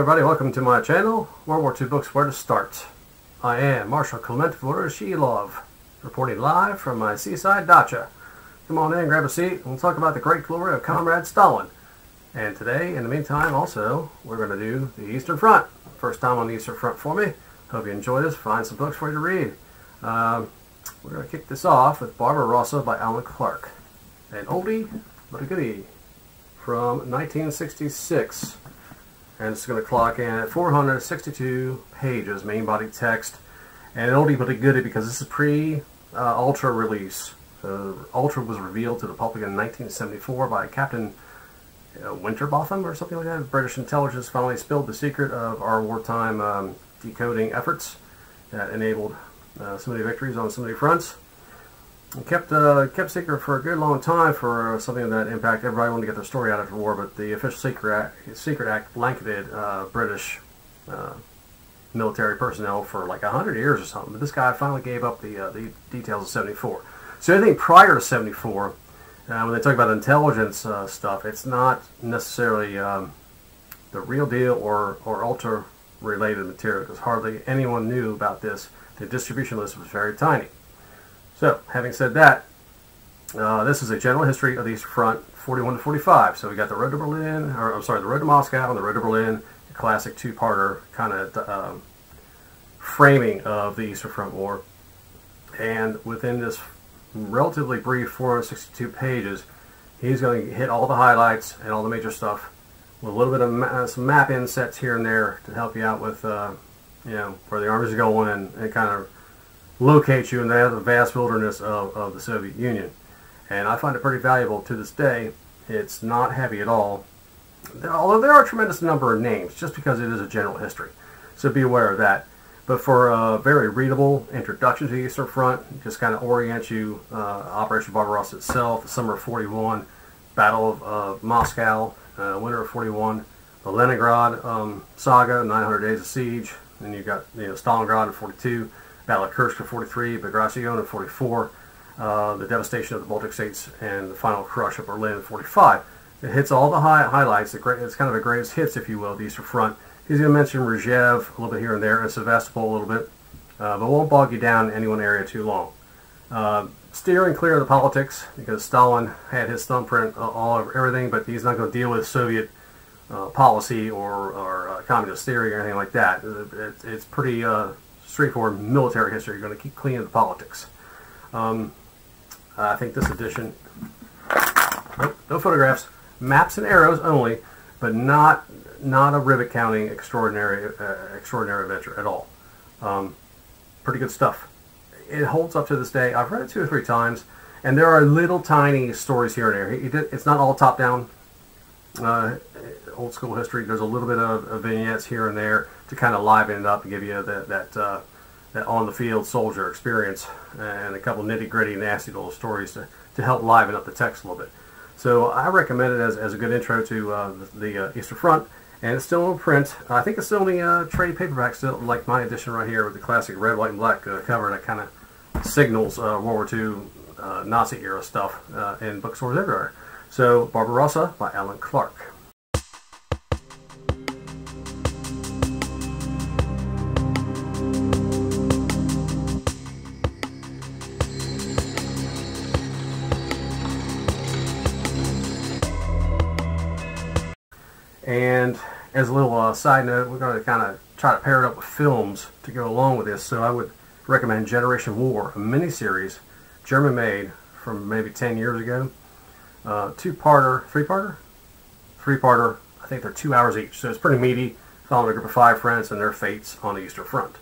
everybody, welcome to my channel, World War II Books Where to Start. I am Marshal Clement Voroshilov, reporting live from my seaside dacha. Come on in, grab a seat, and we'll talk about the great glory of Comrade Stalin. And today, in the meantime, also, we're going to do the Eastern Front. First time on the Eastern Front for me. Hope you enjoy this. Find some books for you to read. We're going to kick this off with Barbarossa by Alan Clark. An oldie, but a goodie, from 1966. And it's going to clock in at 462 pages, main body text. And an oldie but a goodie because this is pre-Ultra release. Ultra was revealed to the public in 1974 by Captain Winterbotham or something like that. British intelligence finally spilled the secret of our wartime decoding efforts that enabled so many victories on so many fronts. It kept secret for a good long time for something that impacted everybody wanted to get their story out after the war, but the official Secret Act blanketed British military personnel for like 100 years or something. But this guy finally gave up the details of 74. So anything prior to 74, when they talk about intelligence stuff, it's not necessarily the real deal or ultra related material, because hardly anyone knew about this. The distribution list was very tiny. So, having said that, this is a general history of the Eastern Front, 41 to 45. So we got the road to Berlin, or I'm sorry, the road to Moscow and the road to Berlin, a classic two-parter kind of framing of the Eastern Front War. And within this relatively brief 462 pages, he's going to hit all the highlights and all the major stuff with a little bit of some map insets here and there to help you out with, you know, where the armies are going and kind of locate you in the vast wilderness of the Soviet Union. And I find it pretty valuable to this day. It's not heavy at all, although there are a tremendous number of names, just because it is a general history. So be aware of that. But for a very readable introduction to the Eastern Front, just kind of orient you, Operation Barbarossa itself, the summer of 41, Battle of Moscow, winter of 41, the Leningrad saga, 900 days of siege, and you've got Stalingrad in 42, Battle of Kursk in 43, Bagration in 44, the devastation of the Baltic states, and the final crush of Berlin in 45. It hits all the highlights. It's kind of the greatest hits, if you will, of the Eastern Front. He's going to mention Rzhev a little bit here and there, and Sevastopol a little bit, but won't bog you down in any one area too long. Steering clear of the politics, because Stalin had his thumbprint all over everything, but he's not going to deal with Soviet policy or communist theory or anything like that. It's pretty straightforward military history. You're going to keep clean of the politics. I think this edition, nope, no photographs, maps and arrows only, but not a rivet counting extraordinary adventure at all. Pretty good stuff. It holds up to this day. I've read it 2 or 3 times, and there are little tiny stories here and there. It's not all top down old school history. There's a little bit of vignettes here and there to kind of liven it up and give you that on the field soldier experience, and a couple nitty gritty nasty little stories to help liven up the text a little bit. So I recommend it as a good intro to the Eastern Front, and it's still in print. I think it's still in the trade paperback, still like my edition right here with the classic red, white, and black cover that kind of signals World War II Nazi era stuff in bookstores everywhere. So Barbarossa by Alan Clark. And as a little side note, we're going to kind of try to pair it up with films to go along with this. So I would recommend Generation War, a miniseries, German-made, from maybe 10 years ago. Two-parter, three-parter. I think they're 2 hours each, so it's pretty meaty. Following a group of 5 friends and their fates on the Eastern Front.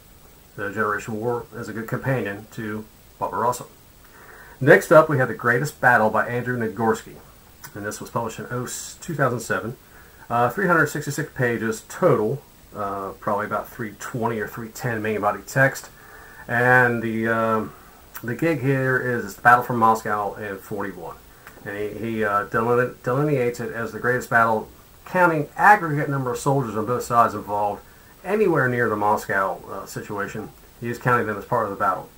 The Generation War is a good companion to Barbarossa. Next up, we have The Greatest Battle by Andrew Nagorski, and this was published in 2007. 366 pages total, probably about 320 or 310 main body text, and the gig here is the Battle for Moscow in 41, and he delineates it as the greatest battle, counting aggregate number of soldiers on both sides involved anywhere near the Moscow situation. He's counting them as part of the battle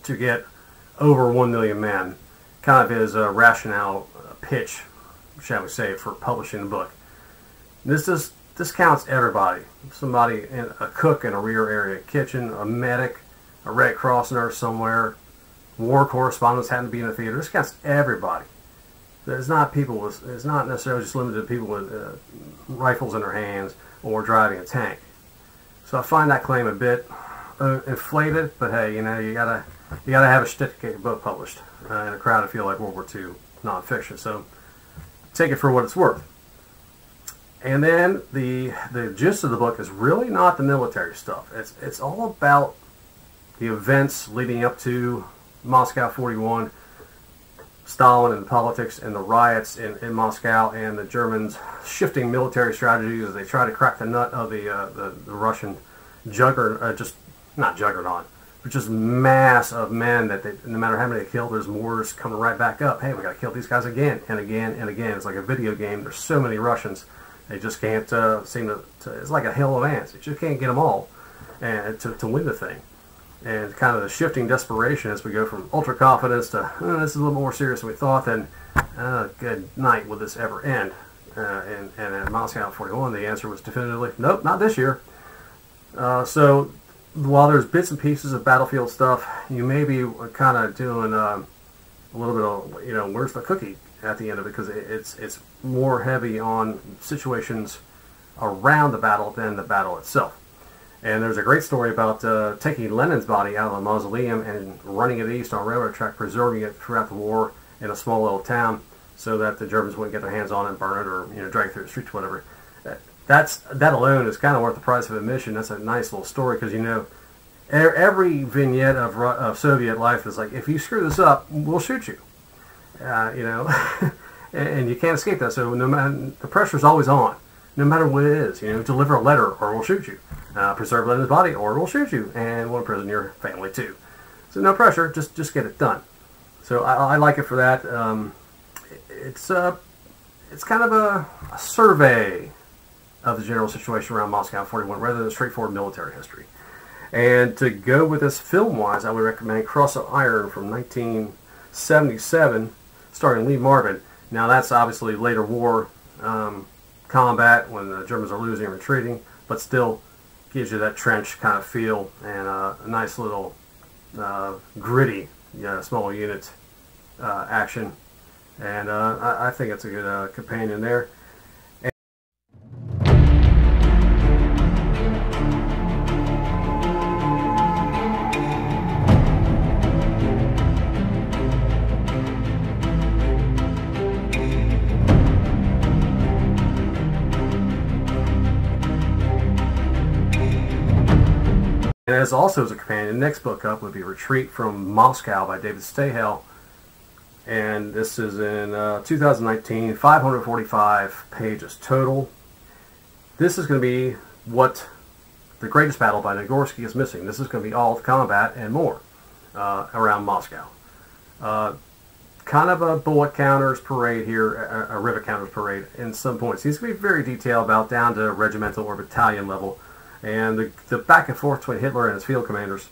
to get over 1 million men. Kind of his rationale pitch, shall we say, for publishing the book. This just this counts everybody. Somebody, a cook in a rear area kitchen, a medic, a Red Cross nurse somewhere, war correspondents happen to be in the theater. This counts everybody. It's not it's not necessarily just limited to people with rifles in their hands or driving a tank. So I find that claim a bit inflated, but hey, you know, you gotta have a sophisticated book published in a crowded field like World War II nonfiction. So take it for what it's worth. And then the gist of the book is really not the military stuff. It's all about the events leading up to Moscow 41, Stalin and politics and the riots in Moscow, and the Germans shifting military strategies as they try to crack the nut of the Russian juggernaut, just not juggernaut, but just mass of men that no matter how many they kill, there's more coming right back up. Hey, we got to kill these guys again and again and again. It's like a video game. There's so many Russians. They just can't seem to, it's like a hail of ants. You just can't get them all and to win the thing. And kind of the shifting desperation as we go from ultra confidence to this is a little more serious than we thought. Then good night, will this ever end? And at Moscow 41, the answer was definitively nope, not this year. So while there's bits and pieces of battlefield stuff, you may be kind of doing a little bit of, you know, where's the cookie at the end of it, because it's more heavy on situations around the battle than the battle itself. And there's a great story about taking Lenin's body out of the mausoleum and running it east on a railroad track, preserving it throughout the war in a small little town so that the Germans wouldn't get their hands on it and burn it, or, you know, drag it through the streets, whatever. That alone is kind of worth the price of admission. That's a nice little story, because, you know, every vignette of Soviet life is like, if you screw this up, we'll shoot you. You know, and you can't escape that. So no matter, the pressure's always on, no matter what it is. You know, deliver a letter or we'll shoot you. Preserve Lenin's body or we'll shoot you, and we'll imprison your family too. So no pressure, just get it done. So I like it for that. It's kind of a survey of the general situation around Moscow 41 rather than straightforward military history. And to go with this film-wise, I would recommend Cross of Iron from 1977, starring Lee Marvin. Now that's obviously later war combat when the Germans are losing and retreating, but still gives you that trench kind of feel and a nice little gritty small unit action. And I think it's a good companion there. And as also as a companion, the next book up would be Retreat from Moscow by David Stahel. And this is in 2019, 545 pages total. This is going to be what The Greatest Battle by Nagorsky is missing. This is going to be all the combat and more around Moscow. Kind of a bullet counters parade here, a rivet counters parade in some points. These going to be very detailed about down to regimental or battalion level. And the back and forth between Hitler and his field commanders.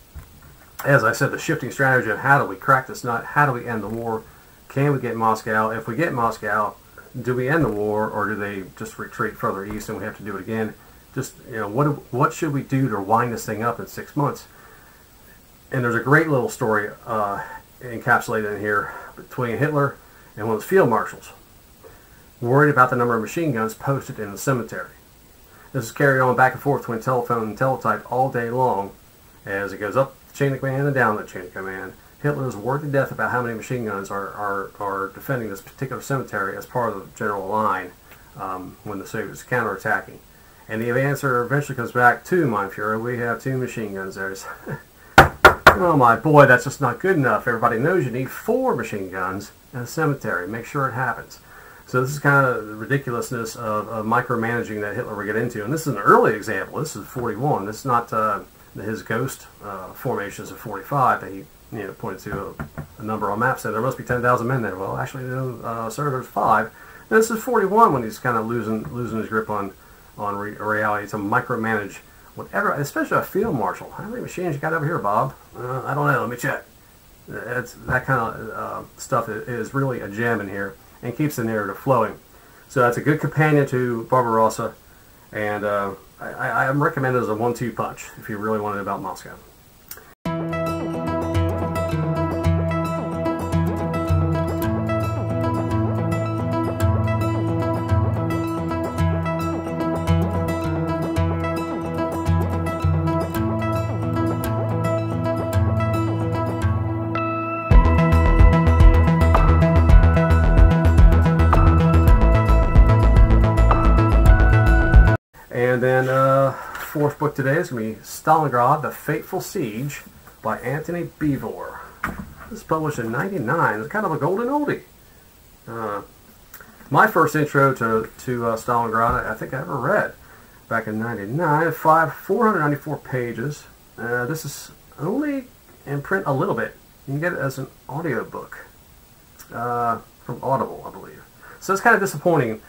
As I said, the shifting strategy of how do we crack this nut, how do we end the war, can we get Moscow, if we get Moscow, do we end the war, or do they just retreat further east and we have to do it again? Just, you know, what should we do to wind this thing up in 6 months? And there's a great little story encapsulated in here between Hitler and one of his field marshals, worried about the number of machine guns posted in the cemetery. This is carried on back and forth between telephone and teletype all day long as it goes up the chain of command and down the chain of command. Hitler is worried to death about how many machine guns are defending this particular cemetery as part of the general line when the Soviets are counterattacking. And the answer eventually comes back to, Mein Fuhrer, we have 2 machine guns there. Oh my boy, that's just not good enough. Everybody knows you need 4 machine guns in a cemetery. Make sure it happens. So this is kind of the ridiculousness of micromanaging that Hitler would get into. And this is an early example. This is 41. This is not his ghost formations of 45 that he pointed to a number on maps. Said there must be 10,000 men there. Well, actually, sir, there's 5. And this is 41 when he's kind of losing his grip on reality to micromanage whatever, especially a field marshal. How many machines you got over here, Bob? I don't know. Let me check. It's that kind of stuff is really a gem in here and keeps the narrative flowing. So that's a good companion to Barbarossa. And I recommend it as a 1-2 punch if you really want to know about Moscow. And then fourth book today is going to be Stalingrad, The Fateful Siege by Anthony Beevor. This is published in '99. It's kind of a golden oldie. My first intro to Stalingrad I think I ever read back in '99. 494 pages. This is only in print a little bit. You can get it as an audiobook from Audible, I believe. So it's kind of disappointing.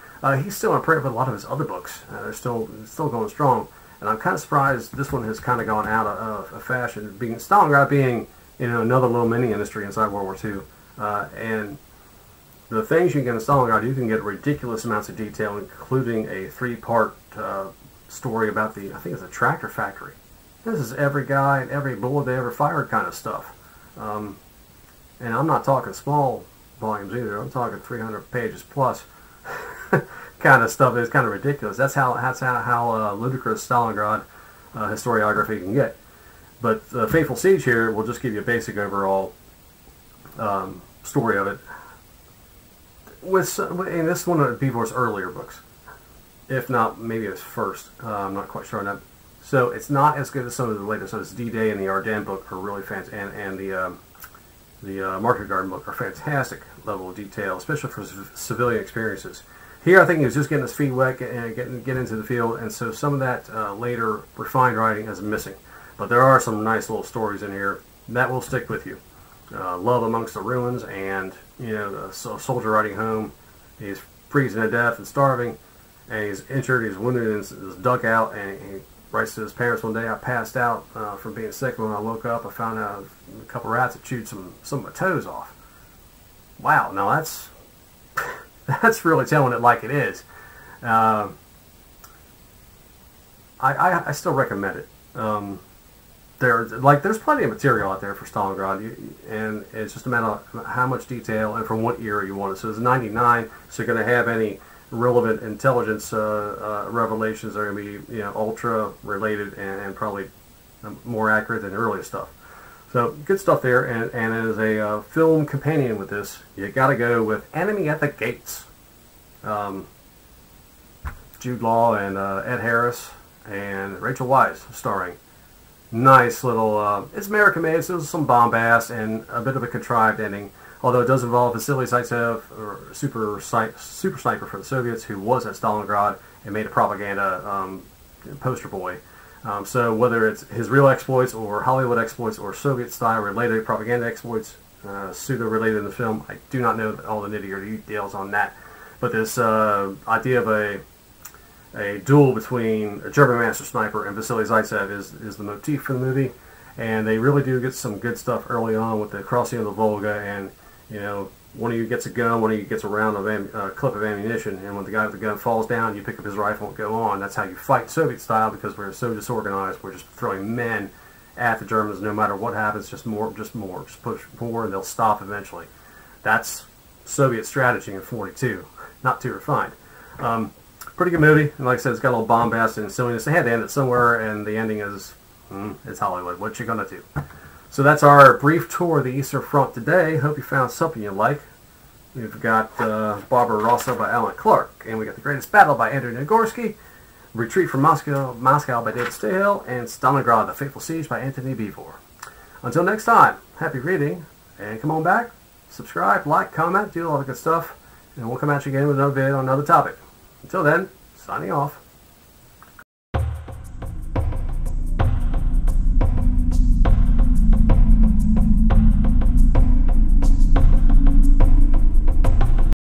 He's still in print with a lot of his other books. They're still going strong, and I'm kind of surprised this one has kind of gone out of fashion. Being Stalingrad being, you know, another little mini industry inside World War II, and the things you can get in Stalingrad, you can get ridiculous amounts of detail, including a 3-part story about I think it's a tractor factory. This is every guy and every bullet they ever fired kind of stuff, and I'm not talking small volumes either. I'm talking 300 pages plus. Kind of stuff is kind of ridiculous. That's how ludicrous Stalingrad historiography can get. But the Fateful Siege here will just give you a basic overall story of it. And this is one of Beevor's earlier books, if not maybe his first. I'm not quite sure on that. So it's not as good as some of the latest. So this D-Day and the Ardennes book are really fantastic, and the Market Garden book are fantastic level of detail, especially for civilian experiences. Here, I think he was just getting his feet wet and get into the field, and so some of that later refined writing is missing. But there are some nice little stories in here that will stick with you. Love amongst the ruins, and you know, the soldier riding home. He's freezing to death and starving, and he's injured. He's wounded in his dugout, and he writes to his parents one day, "I passed out from being sick. When I woke up, I found out a couple rats had chewed some of my toes off." Wow, now that's that's really telling it like it is. I still recommend it. There's plenty of material out there for Stalingrad, and it's just a matter of how much detail and from what era you want it. So it's '99, so you're going to have any relevant intelligence revelations are going to be, you know, ultra related and probably more accurate than the earlier stuff. So good stuff there, and as a film companion with this, you got to go with Enemy at the Gates. Jude Law and Ed Harris and Rachel Weisz starring. Nice little, it's American made, so there's some bombast and a bit of a contrived ending, although it does involve Vasily Zaitsev, or super sniper for the Soviets, who was at Stalingrad and made a propaganda poster boy. So whether it's his real exploits or Hollywood exploits or Soviet-style related propaganda exploits, pseudo-related in the film, I do not know all the nitty-gritty details on that. But this idea of a duel between a German master sniper and Vasily Zaitsev is the motif for the movie, and they really do get some good stuff early on with the crossing of the Volga, and you know, one of you gets a gun, one of you gets a round of clip of ammunition, and when the guy with the gun falls down, you pick up his rifle and go on. That's how you fight Soviet style, because we're so disorganized. We're just throwing men at the Germans no matter what happens. Just push more, and they'll stop eventually. That's Soviet strategy in '42. Not too refined. Pretty good movie, and like I said, it's got a little bombast and silliness. They had to end it somewhere, and the ending is, it's Hollywood. What you gonna do? So that's our brief tour of the Eastern Front today. Hope you found something you like. We've got Barbarossa by Alan Clark, and we got The Greatest Battle by Andrew Nagorsky, Retreat from Moscow by David Stahill, and Stalingrad, The Fateful Siege by Anthony Beevor. Until next time, happy reading, and come on back, subscribe, like, comment, do all the good stuff, and we'll come at you again with another video on another topic. Until then, signing off.